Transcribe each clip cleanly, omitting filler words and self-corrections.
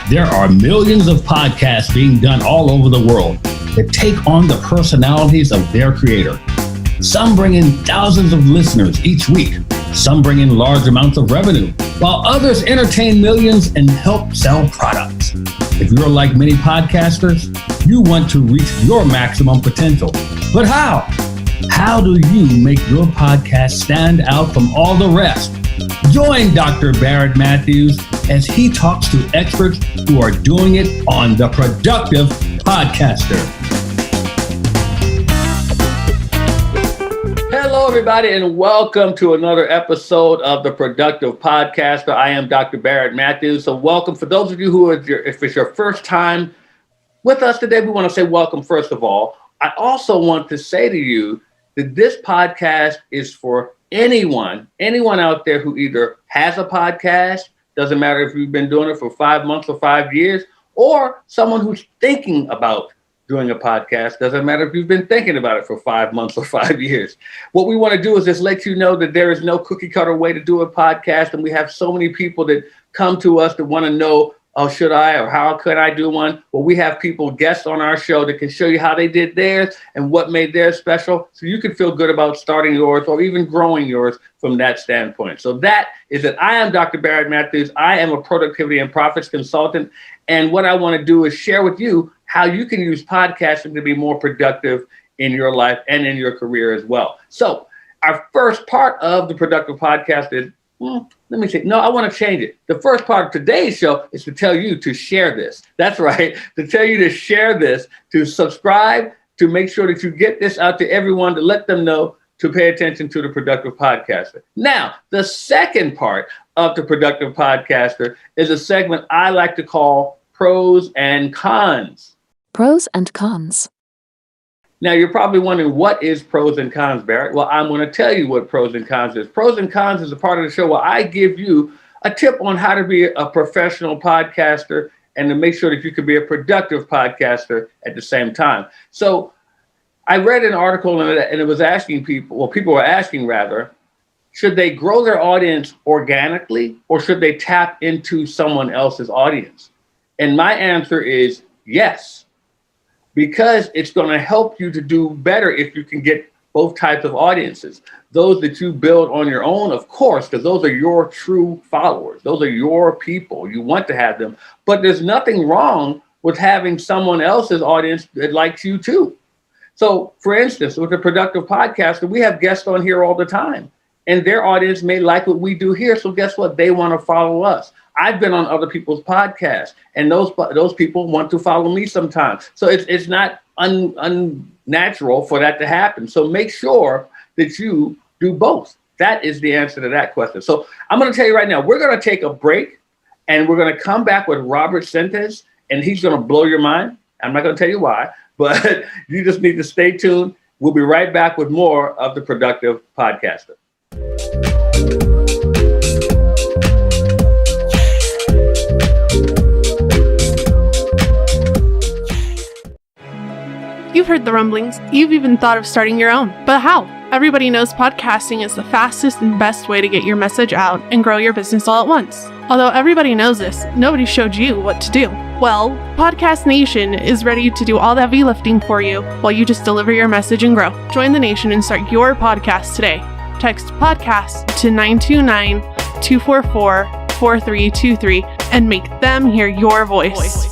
There are millions of podcasts being done all over the world that take on the personalities of their creator. Some bring in thousands of listeners each week. Some bring in large amounts of revenue, while others entertain millions and help sell products. If you're like many podcasters, you want to reach your maximum potential. But how? How do you make your podcast stand out from all the rest? Join Dr. Barrett Mathews as he talks to experts who are doing it on The Productive Podcaster. Hello, everybody, and welcome to another episode of The Productive Podcaster. I am Dr. Barrett Mathews. So welcome. For those of you who are, if it's your first time with us today, we want to say welcome, first of all. I also want to say to you that this podcast is for anyone out there who either has a podcast, doesn't matter if you've been doing it for 5 months or 5 years, or someone who's thinking about doing a podcast, doesn't matter if you've been thinking about it for 5 months or 5 years. What we want to do is just let you know that there is no cookie cutter way to do a podcast. And we have so many people that come to us that want to know, oh, should I, or how could I do one? Well, we have people, guests on our show that can show you how they did theirs and what made theirs special. So you can feel good about starting yours or even growing yours from that standpoint. So that is it. I am Dr. Barrett Mathews. I am a productivity and profits consultant. And what I want to do is share with you how you can use podcasting to be more productive in your life and in your career as well. So our first part of the Productive Podcast is, I want to change it. The first part of today's show is to tell you to share this. That's right. To tell you to share this, to subscribe, to make sure that you get this out to everyone, to let them know to pay attention to the Productive Podcaster. Now, the second part of the Productive Podcaster is a segment I like to call Pros and Cons. Pros and Cons. Now, you're probably wondering, what is pros and cons, Barrett? Well, I'm going to tell you what pros and cons is. Pros and cons is a part of the show where I give you a tip on how to be a professional podcaster and to make sure that you can be a productive podcaster at the same time. So I read an article and it was asking people were asking rather, should they grow their audience organically or should they tap into someone else's audience? And my answer is yes. Because it's going to help you to do better if you can get both types of audiences. Those that you build on your own, of course, because those are your true followers. Those are your people. You want to have them. But there's nothing wrong with having someone else's audience that likes you too. So, for instance, with the Productive Podcaster, we have guests on here all the time. And their audience may like what we do here. So guess what? They want to follow us. I've been on other people's podcasts, and those people want to follow me sometimes. So it's not unnatural for that to happen. So make sure that you do both. That is the answer to that question. So I'm going to tell you right now, we're going to take a break, and we're going to come back with Szentes, and he's going to blow your mind. I'm not going to tell you why, but you just need to stay tuned. We'll be right back with more of the Productive Podcaster. You've heard the rumblings. You've even thought of starting your own. But how? Everybody knows podcasting is the fastest and best way to get your message out and grow your business all at once. Although everybody knows this, nobody showed you what to do. Well, Podcast Nation is ready to do all the heavy lifting for you while you just deliver your message and grow. Join the nation and start your podcast today. Text podcast to 929-244-4323 and make them hear your voice.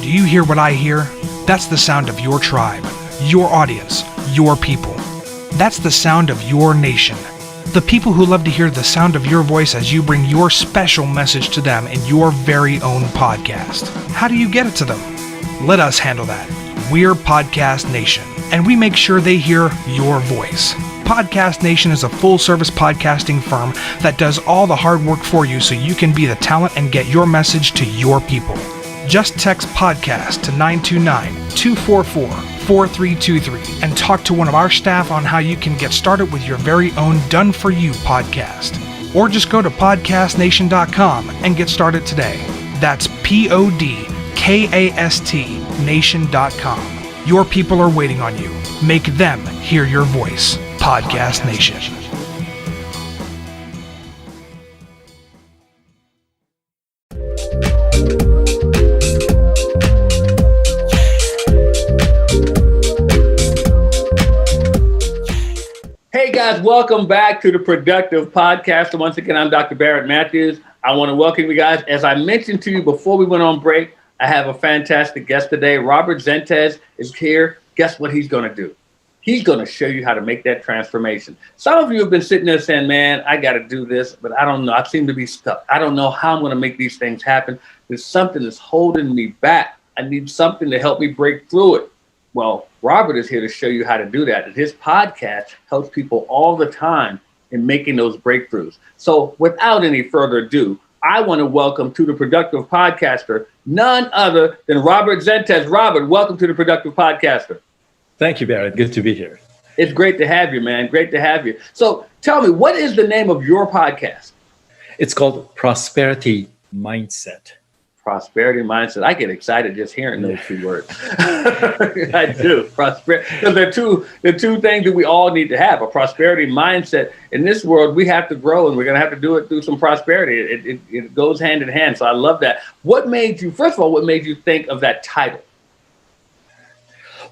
Do you hear what I hear? That's the sound of your tribe, your audience, your people. That's the sound of your nation. The people who love to hear the sound of your voice as you bring your special message to them in your very own podcast. How do you get it to them? Let us handle that. We're Podcast Nation, and we make sure they hear your voice. Podcast Nation is a full-service podcasting firm that does all the hard work for you so you can be the talent and get your message to your people. Just text podcast to 929-244-4323 and talk to one of our staff on how you can get started with your very own done-for-you podcast. Or just go to podcastnation.com and get started today. That's PODCAST nation.com. Your people are waiting on you. Make them hear your voice. Podcast Nation. guys, welcome back to the Productive Podcast. And once again, I'm Dr. Barrett Mathews. I want to welcome you guys. As I mentioned to you before we went on break, I have a fantastic guest today. Szentes is here. Guess what he's going to do? He's going to show you how to make that transformation. Some of you have been sitting there saying, man, I got to do this, but I don't know. I seem to be stuck. I don't know how I'm going to make these things happen. There's something that's holding me back. I need something to help me break through it. Well, Robert is here to show you how to do that. And his podcast helps people all the time in making those breakthroughs. So without any further ado, I want to welcome to the Productive Podcaster, none other than Robert Szentes. Robert, welcome to the Productive Podcaster. Thank you, Barrett. Good to be here. It's great to have you, man. Great to have you. So tell me, what is the name of your podcast? It's called Prosperity Mindset. Prosperity Mindset. I get excited just hearing those two words. I do. Prosperity. Because they're two things that we all need to have. A prosperity mindset. In this world, we have to grow, and we're going to have to do it through some prosperity. It goes hand in hand. So I love that. What made you think of that title?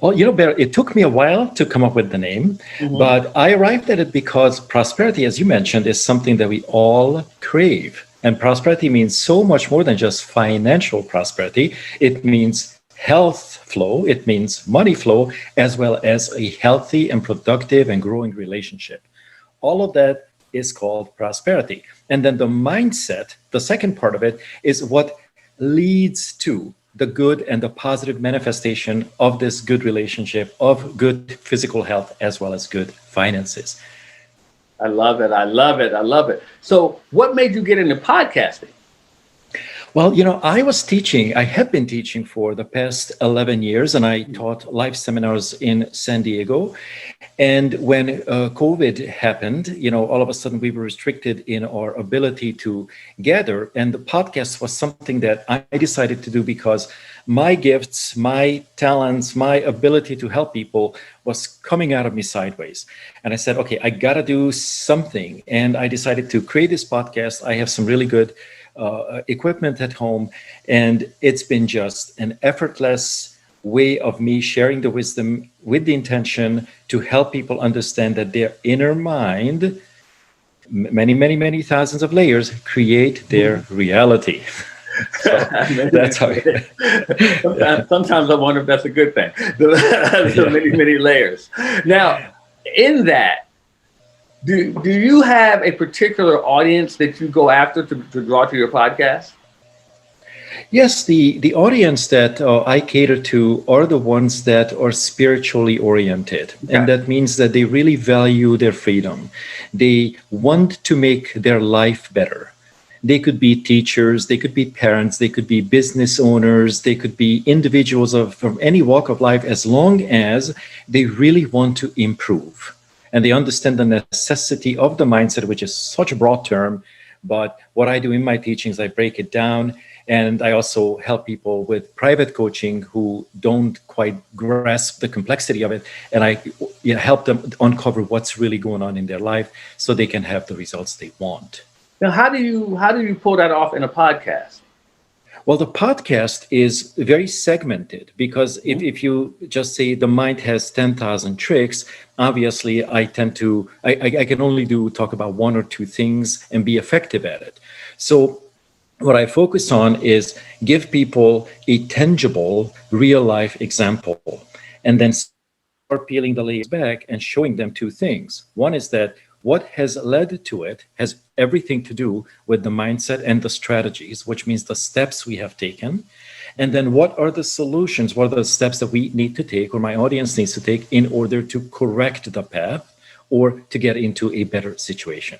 Well, Barrett, it took me a while to come up with the name, but I arrived at it because prosperity, as you mentioned, is something that we all crave. And prosperity means so much more than just financial prosperity. It means health flow, it means money flow, as well as a healthy and productive and growing relationship. All of that is called prosperity. And then the mindset, the second part of it, is what leads to the good and the positive manifestation of this good relationship, of good physical health, as well as good finances. I love it. I love it. I love it. So what made you get into podcasting? Well, I have been teaching for the past 11 years, and I taught live seminars in San Diego. And when COVID happened, all of a sudden we were restricted in our ability to gather. And the podcast was something that I decided to do because my gifts, my talents, my ability to help people was coming out of me sideways. And I said, okay, I got to do something. And I decided to create this podcast. I have some really good equipment at home, and it's been just an effortless way of me sharing the wisdom with the intention to help people understand that their inner mind, many, many, many thousands of layers, create their reality. So that's how sometimes I wonder if that's a good thing. So many, many layers. Now, in that, do you have a particular audience that you go after to draw to your podcast? Yes, the audience that I cater to are the ones that are spiritually oriented. Okay. And that means that they really value their freedom. They want to make their life better. They could be teachers, they could be parents, they could be business owners, they could be individuals from any walk of life, as long as they really want to improve. And they understand the necessity of the mindset, which is such a broad term. But what I do in my teachings, I break it down. And I also help people with private coaching who don't quite grasp the complexity of it. And I help them uncover what's really going on in their life so they can have the results they want. Now, how do you pull that off in a podcast? Well, the podcast is very segmented because if you just say the mind has 10,000 tricks, obviously I can only talk about one or two things and be effective at it. So what I focus on is give people a tangible, real life example, and then start peeling the layers back and showing them two things. One is that what has led to it has everything to do with the mindset and the strategies, which means the steps we have taken. And then what are the solutions? What are the steps that we need to take or my audience needs to take in order to correct the path or to get into a better situation?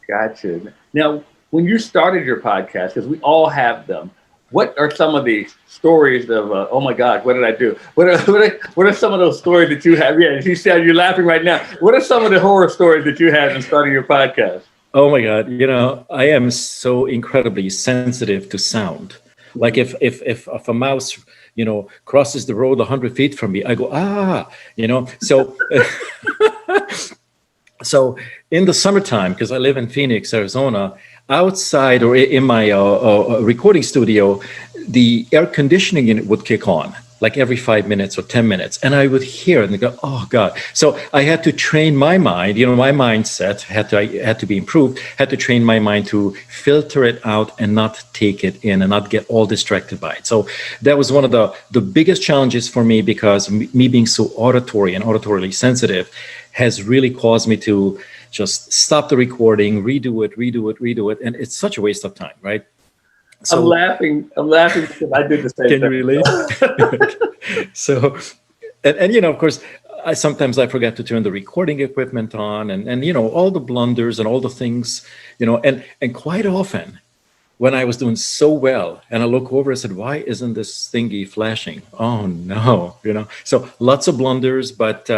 Gotcha. Now, when you started your podcast, because we all have them, what are some of the stories of, oh my God, what did I do? What are some of those stories that you have? Yeah, you said you're laughing right now. What are some of the horror stories that you had in starting your podcast? Oh my God, I am so incredibly sensitive to sound. Like if a mouse, crosses the road 100 feet from me, I go, so so in the summertime, because I live in Phoenix, Arizona, outside or in my recording studio, the air conditioning unit would kick on. like every 5 minutes or 10 minutes. And I would hear it and go, oh God. So I had to train my mind, my mindset had to be improved, had to train my mind to filter it out and not take it in and not get all distracted by it. So that was one of the biggest challenges for me, because me being so auditory and auditorily sensitive has really caused me to just stop the recording, redo it. And it's such a waste of time, right? So, I'm laughing because I did the same thing. Can you relate? So, and of course, sometimes I forget to turn the recording equipment on, and all the blunders and all the things, and quite often when I was doing so well and I look over, I said, why isn't this thingy flashing? Oh no, so lots of blunders, but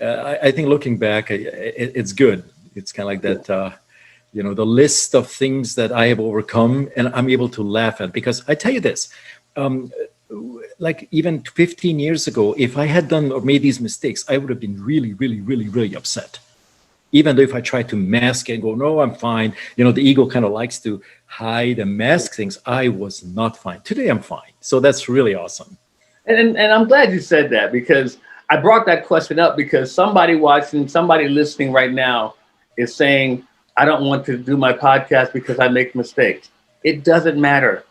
I think looking back, it's good. It's kind of like that, the list of things that I have overcome and I'm able to laugh at, because I tell you this, like even 15 years ago, if I had done or made these mistakes, I would have been really, really, really, really upset. Even though if I tried to mask it and go, no, I'm fine. The ego kind of likes to hide and mask things. I was not fine. Today, I'm fine. So that's really awesome. And I'm glad you said that, because I brought that question up because somebody listening right now is saying, I don't want to do my podcast because I make mistakes. It doesn't matter.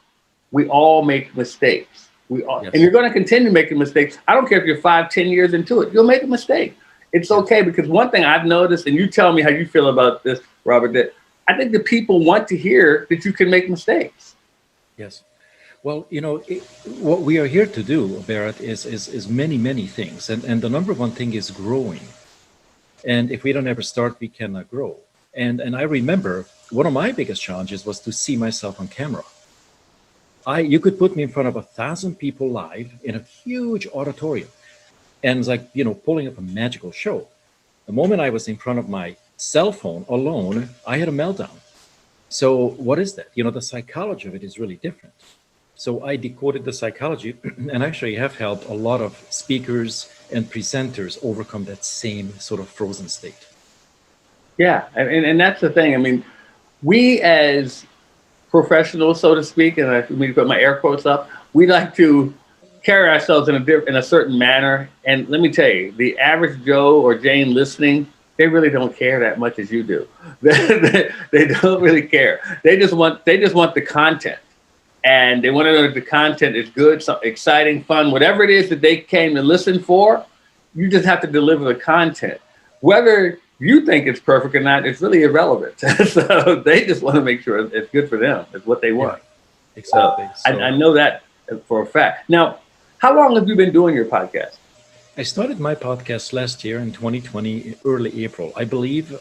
We all make mistakes. We all, yes. And you're going to continue making mistakes. I don't care if you're 5-10 years into it. You'll make a mistake. It's okay, because one thing I've noticed, and you tell me how you feel about this, Robert, that I think the people want to hear that you can make mistakes. Yes. Well, what we are here to do, Barrett, is many, many things. And the number one thing is growing. And if we don't ever start, we cannot grow. And I remember one of my biggest challenges was to see myself on camera. You could put me in front of 1,000 people live in a huge auditorium. And it's like, pulling up a magical show. The moment I was in front of my cell phone alone, I had a meltdown. So what is that? The psychology of it is really different. So I decoded the psychology and actually have helped a lot of speakers and presenters overcome that same sort of frozen state. Yeah, and that's the thing. I mean, we as professionals, so to speak, and let me put my air quotes up, we like to carry ourselves in a certain manner. And let me tell you, the average Joe or Jane listening, they really don't care that much as you do. They don't really care. They just want the content. And they want to know that the content is good, exciting, fun, whatever it is that they came to listen for. You just have to deliver the content. Whether you think it's perfect or not, it's really irrelevant. So they just want to make sure it's good for them. It's what they want. Yeah, exactly. So I know that for a fact. Now, how long have you been doing your podcast? I started my podcast last year in 2020, early April. I believe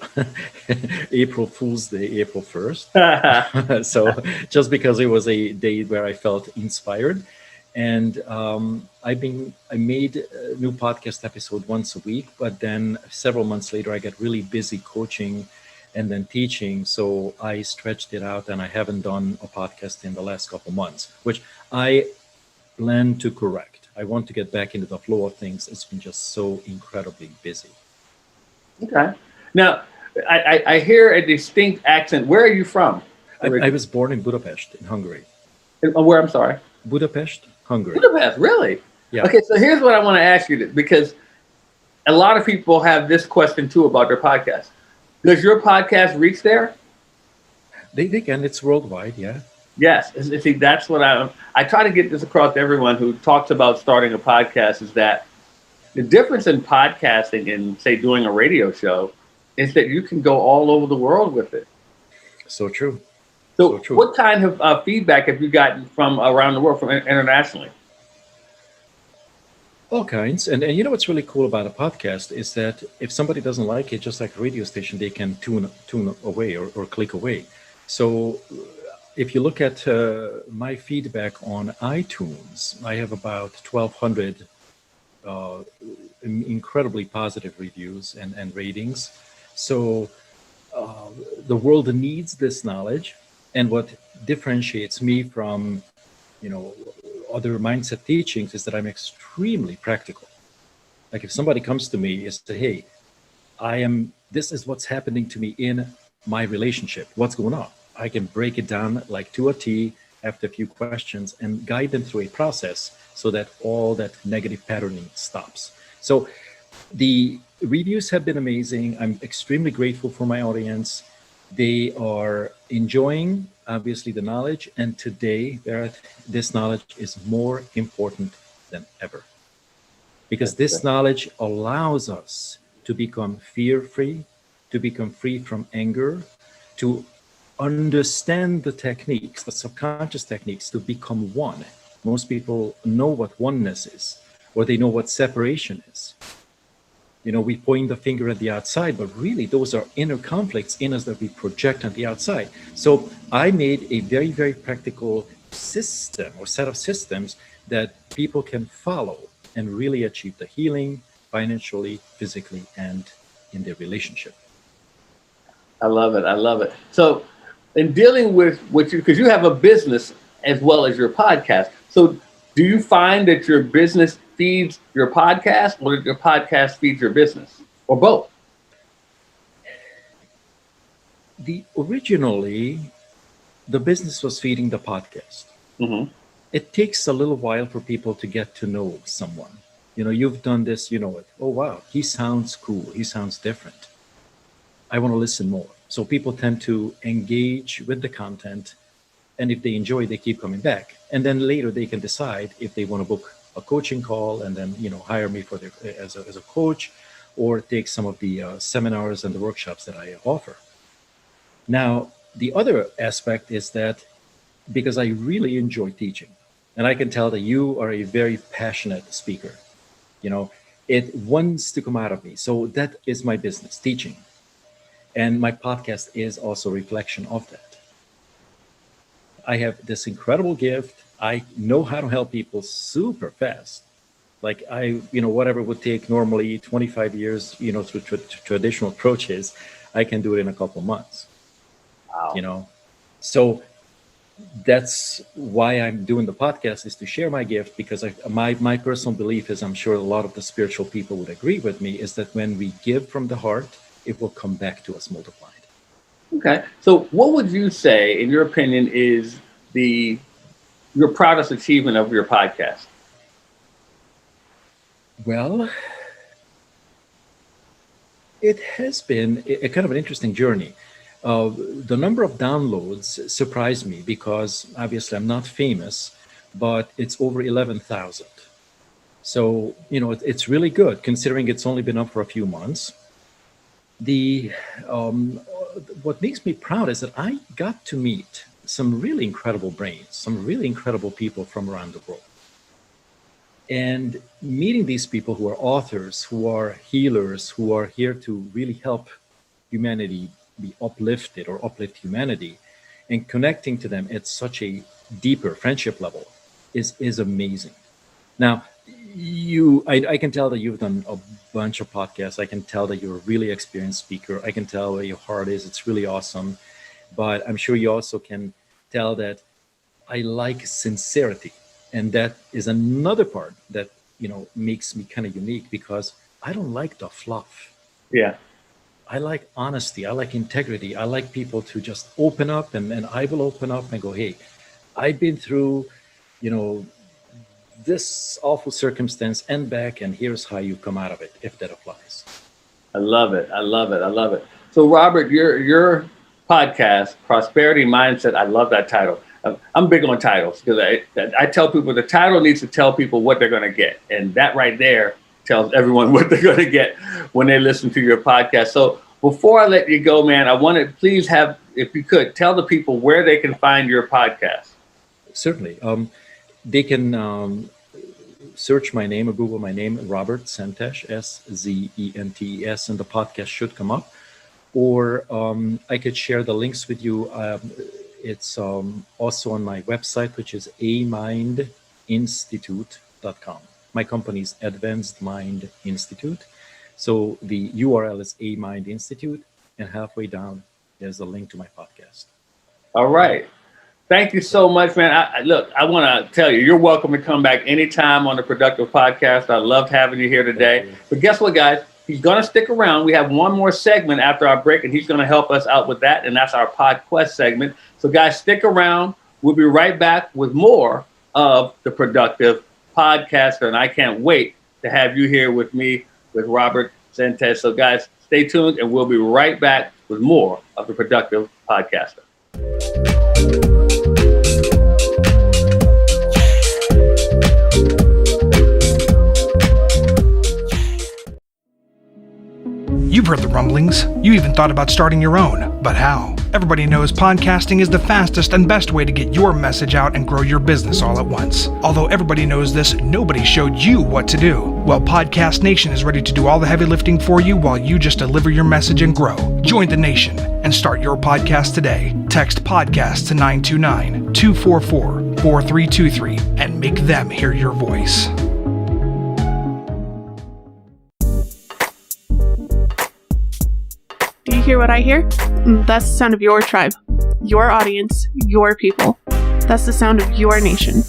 April Fool's Day, April 1st. So just because it was a day where I felt inspired. And I made a new podcast episode once a week, but then several months later, I got really busy coaching and then teaching. So I stretched it out and I haven't done a podcast in the last couple months, which I plan to correct. I want to get back into the flow of things. It's been just so incredibly busy. Okay. Now, I hear a distinct accent. Where are you from? I was born in Budapest, in Hungary. Where, I'm sorry? Budapest, Hungary. Budapest, really? Yeah. Okay, so here's what I want to ask you, because a lot of people have this question too about their podcast. Does your podcast reach there? They can. It's worldwide, yeah. Yes. See, that's what I try to get this across to everyone who talks about starting a podcast, is that the difference in podcasting and, say, doing a radio show is that you can go all over the world with it. So true. So true. What kind of feedback have you gotten from around the world, from internationally? All kinds. And you know what's really cool about a podcast is that if somebody doesn't like it, just like a radio station, they can tune away or click away. So if you look at my feedback on iTunes, I have about 1,200 incredibly positive reviews and ratings. So the world needs this knowledge. And what differentiates me from, other mindset teachings is that I'm extremely practical. Like if somebody comes to me and says, hey, this is what's happening to me in my relationship. What's going on? I can break it down like to a T after a few questions and guide them through a process so that all that negative patterning stops. So the reviews have been amazing. I'm extremely grateful for my audience. They are enjoying, obviously, the knowledge. And today, Barrett, this knowledge is more important than ever. Because this knowledge allows us to become fear-free, to become free from anger, to understand the techniques, the subconscious techniques, to become one. Most people know what oneness is, or they know what separation is. You know, we point the finger at the outside, but really those are inner conflicts in us that we project on the outside. So I made a very, very practical system or set of systems that people can follow and really achieve the healing financially, physically, and in their relationship. I love it. I love it. So in dealing with what you, because you have a business as well as your podcast. So do you find that your business feeds your podcast, or your podcast feeds your business, or both? Originally, the business was feeding the podcast. Mm-hmm. It takes a little while for people to get to know someone. You know, you've done this, you know it. Oh, wow, he sounds cool. He sounds different. I want to listen more. So people tend to engage with the content. And if they enjoy, they keep coming back. And then later they can decide if they want to book a coaching call and then, you know, hire me for as a coach, or take some of the seminars and the workshops that I offer. Now, the other aspect is that because I really enjoy teaching, and I can tell that you are a very passionate speaker, you know, it wants to come out of me. So that is my business, teaching. And my podcast is also a reflection of that. I have this incredible gift. I know how to help people super fast. Like whatever would take normally 25 years, you know, through traditional approaches, I can do it in a couple of months. Wow. You know, so that's why I'm doing the podcast, is to share my gift, because my personal belief is, I'm sure a lot of the spiritual people would agree with me, is that when we give from the heart, it will come back to us multiplied. Okay. So what would you say, in your opinion, is your proudest achievement of your podcast? Well, it has been a kind of an interesting journey. The number of downloads surprised me, because obviously I'm not famous, but it's over 11,000. So, you know, it's really good considering it's only been up for a few months. What makes me proud is that I got to meet some really incredible brains, some really incredible people from around the world. And meeting these people who are authors, who are healers, who are here to really help humanity be uplifted or uplift humanity, and connecting to them at such a deeper friendship level is amazing. Now, I can tell that you've done a bunch of podcasts. I can tell that you're a really experienced speaker. I can tell where your heart is. It's really awesome. But I'm sure you also can tell that I like sincerity. And that is another part that, you know, makes me kind of unique, because I don't like the fluff. Yeah. I like honesty. I like integrity. I like people to just open up, and I will open up and go, hey, I've been through, you know, this awful circumstance and back, and here's how you come out of it, if that applies. I love it. I love it. I love it. So, Robert, your podcast, Prosperity Mindset, I love that title. I'm big on titles, because I tell people the title needs to tell people what they're going to get. And that right there tells everyone what they're going to get when they listen to your podcast. So before I let you go, man, I want to please have, if you could, tell the people where they can find your podcast. Certainly. They can search my name or Google my name, Robert Szentes, Szentes, and the podcast should come up. Or I could share the links with you. It's also on my website, which is amindinstitute.com. My company is Advanced Mind Institute. So the URL is A Mind Institute, and halfway down, there's a link to my podcast. All right. Thank you so much, man. I want to tell you, you're welcome to come back anytime on the Productive Podcast. I loved having you here today. But guess what, guys? He's going to stick around. We have one more segment after our break, and he's going to help us out with that, and that's our PodQuest segment. So, guys, stick around. We'll be right back with more of the Productive Podcaster, and I can't wait to have you here with me, with Robert Szentes. So guys, stay tuned, and we'll be right back with more of the Productive Podcaster. You've heard the rumblings. You even thought about starting your own. But how? Everybody knows podcasting is the fastest and best way to get your message out and grow your business all at once. Although everybody knows this, nobody showed you what to do. Well, Podcast Nation is ready to do all the heavy lifting for you while you just deliver your message and grow. Join the nation and start your podcast today. Text podcast to 929-244-4323 and make them hear your voice. Do you hear what I hear? That's the sound of your tribe, your audience, your people. That's the sound of your nation.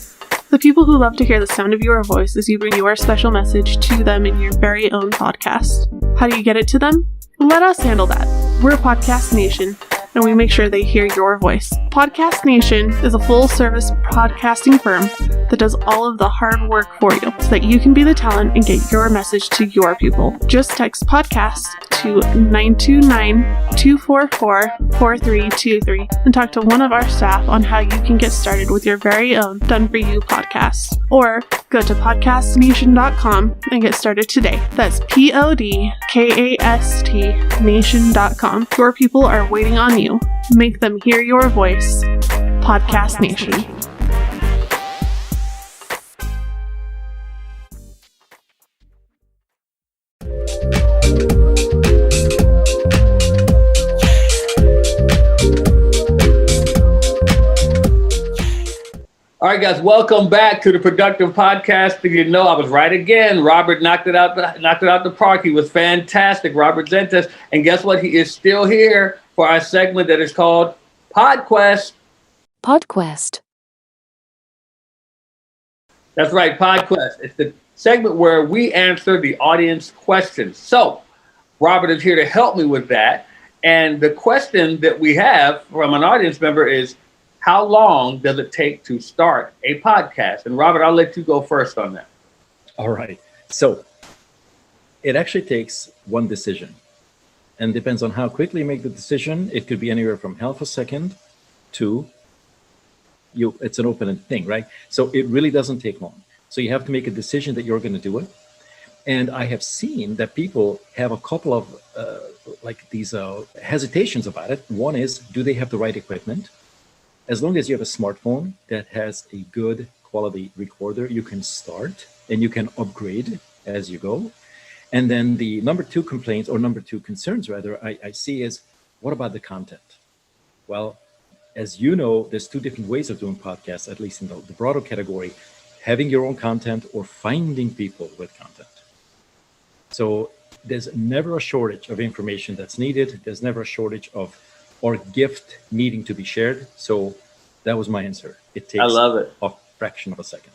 The people who love to hear the sound of your voice as you bring your special message to them in your very own podcast. How do you get it to them? Let us handle that. We're Podcast Nation, and we make sure they hear your voice. Podcast Nation is a full-service podcasting firm that does all of the hard work for you so that you can be the talent and get your message to your people. Just text podcast to 929-244-4323 and talk to one of our staff on how you can get started with your very own done-for-you podcast. Or go to podcastnation.com and get started today. That's PODCAST nation.com. Your people are waiting on you. Make them hear your voice. Podcast Nation. All right, guys, welcome back to the Productive Podcast. You know, I was right again. Robert knocked it out the park. He was fantastic, Robert Szentes. And guess what? He is still here for our segment that is called PodQuest. PodQuest. That's right, PodQuest. It's the segment where we answer the audience questions. So Robert is here to help me with that. And the question that we have from an audience member is, how long does it take to start a podcast? And Robert, I'll let you go first on that. All right. So it actually takes one decision, and depends on how quickly you make the decision. It could be anywhere from half a second to it's an open thing, right? So it really doesn't take long. So you have to make a decision that you're going to do it. And I have seen that people have a couple of these hesitations about it. One is, do they have the right equipment? As long as you have a smartphone that has a good quality recorder, you can start and you can upgrade as you go. And then the number two concerns I see is, what about the content? Well, as you know, there's two different ways of doing podcasts, at least in the broader category: having your own content or finding people with content. So there's never a shortage of information that's needed. There's never a shortage of or gift needing to be shared. So that was my answer. It takes a fraction of a second.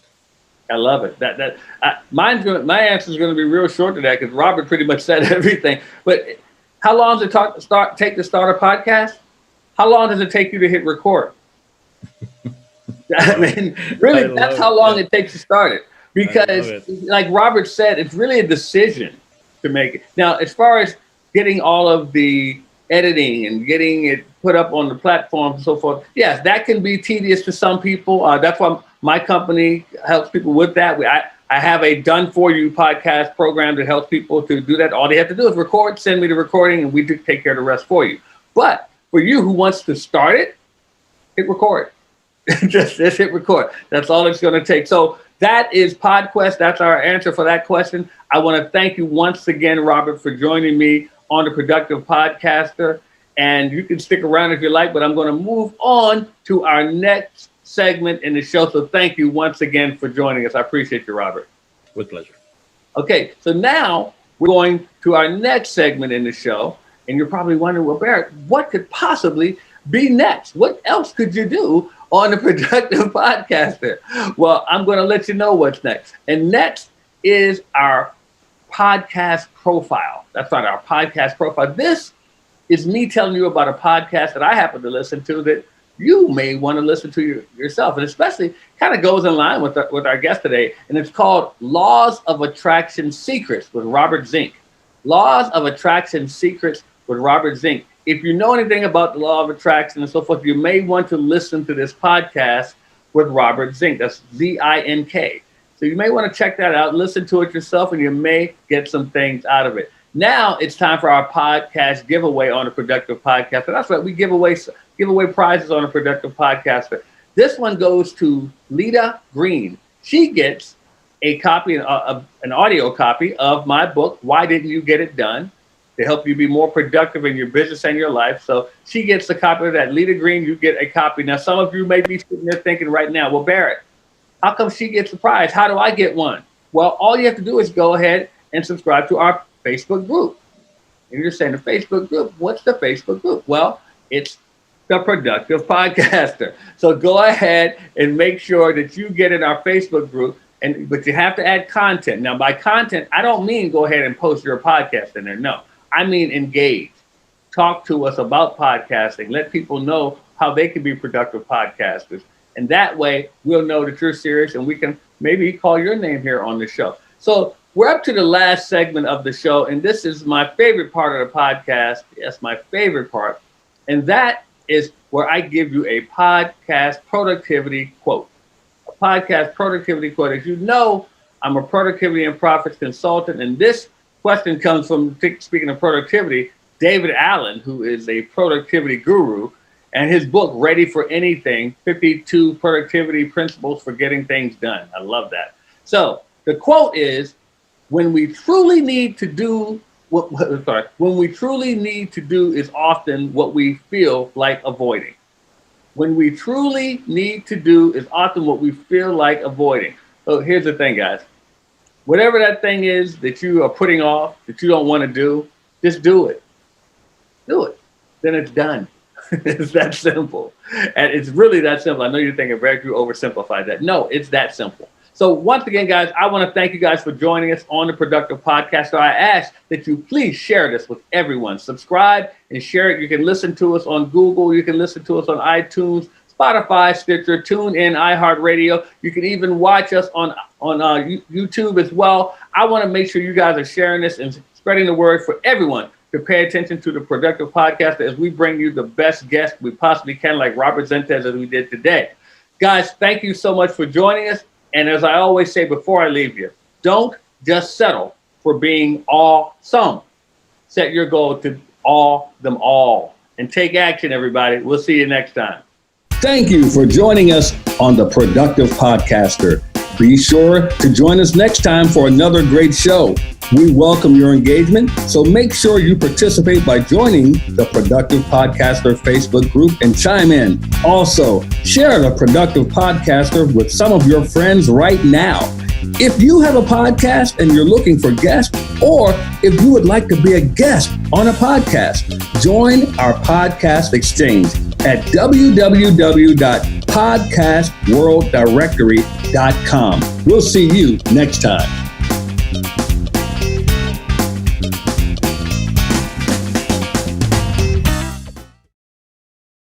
I love it. My answer is going to be real short to that, because Robert pretty much said everything. But how long does it take to start a podcast? How long does it take you to hit record? I mean, really, that's how long it takes to start it. Because like Robert said, it's really a decision to make it. Now, as far as getting all of the editing and getting it put up on the platform and so forth, yes, that can be tedious to some people. That's why my company helps people with that. I have a done-for-you podcast program that helps people to do that. All they have to do is record, send me the recording, and we take care of the rest for you. But for you who wants to start it, hit record. just hit record. That's all it's going to take. So that is PodQuest. That's our answer for that question. I want to thank you once again, Robert, for joining me on the Productive Podcaster. And you can stick around if you like, but I'm going to move on to our next segment in the show. So thank you once again for joining us. I appreciate you, Robert. With pleasure. Okay, so now we're going to our next segment in the show. And you're probably wondering, well, Barrett, what could possibly be next? What else could you do on the Productive Podcaster? Well, I'm going to let you know what's next. And next is our podcast profile. That's right, our podcast profile. This is me telling you about a podcast that I happen to listen to that you may want to listen to yourself. And especially kind of goes in line with our guest today. And it's called Laws of Attraction Secrets with Robert Zink. Laws of Attraction Secrets with Robert Zink. If you know anything about the law of attraction and so forth, you may want to listen to this podcast with Robert Zink. That's Z-I-N-K. So you may want to check that out, listen to it yourself, and you may get some things out of it. Now it's time for our podcast giveaway on the Productive Podcaster. That's right, we give away prizes on the Productive Podcaster. This one goes to Lita Green. She gets a copy, an audio copy of my book, Why Didn't You Get It Done? To help you be more productive in your business and your life. So she gets a copy of that. Lita Green, you get a copy. Now, some of you may be sitting there thinking right now, well, Barrett, how come she gets the prize? How do I get one? Well, all you have to do is go ahead and subscribe to our Facebook group. And you're saying the Facebook group, what's the Facebook group? Well, it's the Productive Podcaster. So go ahead and make sure that you get in our Facebook group, but you have to add content. Now, by content, I don't mean go ahead and post your podcast in there. No, I mean engage. Talk to us about podcasting. Let people know how they can be productive podcasters. And that way, we'll know that you're serious and we can maybe call your name here on the show. So we're up to the last segment of the show, and this is my favorite part of the podcast. Yes, my favorite part. And that is where I give you a podcast productivity quote. A podcast productivity quote. As you know, I'm a productivity and profits consultant, and this question comes from, speaking of productivity, David Allen, who is a productivity guru, and his book, Ready for Anything, 52 Productivity Principles for Getting Things Done. I love that. So the quote is, when we truly need to do is often what we feel like avoiding. When we truly need to do is often what we feel like avoiding. So here's the thing, guys. Whatever that thing is that you are putting off, that you don't want to do, just do it. Do it. Then it's done. It's that simple. And it's really that simple. I know you're thinking, Barrett, you oversimplified that. No, it's that simple. So once again, guys, I want to thank you guys for joining us on the Productive Podcast. So I ask that you please share this with everyone. Subscribe and share it. You can listen to us on Google. You can listen to us on iTunes, Spotify, Stitcher, TuneIn, iHeartRadio. You can even watch us on YouTube as well. I want to make sure you guys are sharing this and spreading the word for everyone to pay attention to the Productive Podcast as we bring you the best guests we possibly can, like Robert Szentes, as we did today. Guys, thank you so much for joining us. And as I always say before I leave you, don't just settle for being awesome. Set your goal to all them all. And take action, everybody. We'll see you next time. Thank you for joining us on the Productive Podcaster. Be sure to join us next time for another great show. We welcome your engagement, so make sure you participate by joining the Productive Podcaster Facebook group and chime in. Also, share the Productive Podcaster with some of your friends right now. If you have a podcast and you're looking for guests, or if you would like to be a guest on a podcast, join our podcast exchange at www.podcastworlddirectory.com. We'll see you next time.